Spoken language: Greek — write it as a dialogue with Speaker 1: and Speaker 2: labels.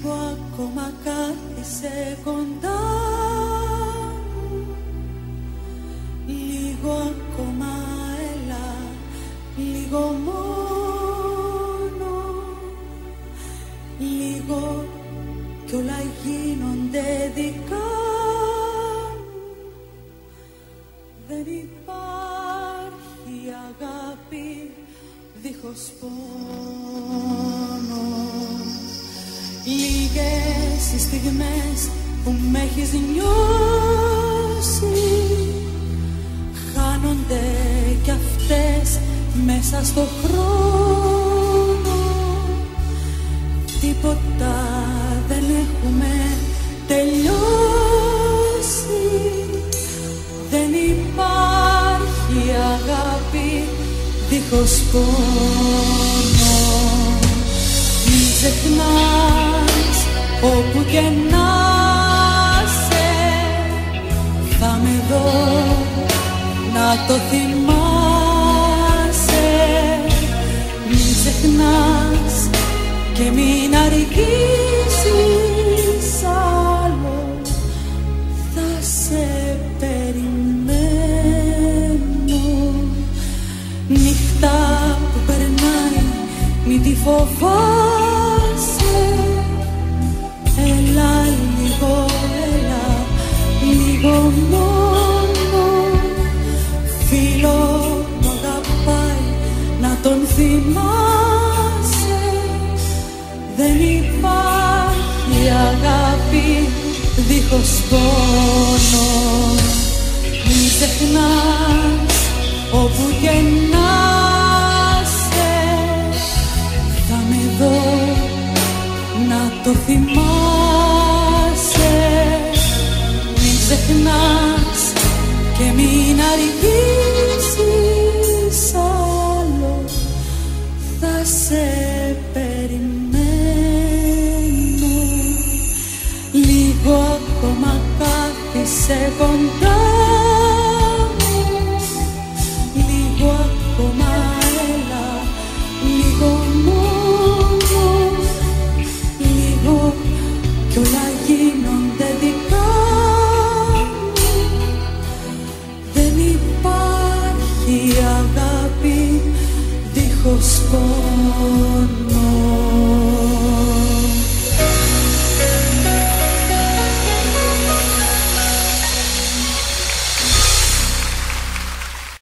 Speaker 1: Λίγο ακόμα κάθισε κοντά μου, λίγο ακόμα έλα, λίγο μόνο, λίγο κι όλα γίνονται δικά μου. Δεν υπάρχει αγάπη δίχως πόνο. Λίγες οι στιγμές που μ' έχεις νιώσει, χάνονται κι αυτές μέσα στο χρόνο. Τίποτα δεν έχουμε τελειώσει, δεν υπάρχει αγάπη δίχως πόνο. Μην ξεχνάς όπου και να σε, θα με δω να το θυμάσαι. Μην ξεχνάς και μην αργήσεις άλλο, θα σε περιμένω. Νύχτα που περνάει μην τη φοβάσαι. Έλα λίγο, έλα λίγο μόνο. Φίλο που αγαπάει να τον θυμάσαι. Δεν υπάρχει αγάπη δίχως πόνο. Μην ξεχνάς όπου και να σε, θα με δω να το θυμάσαι. Μην ξεχνάς και μην αργήσεις άλλο, θα σε περιμένω. Λίγο ακόμα κάθισε κοντά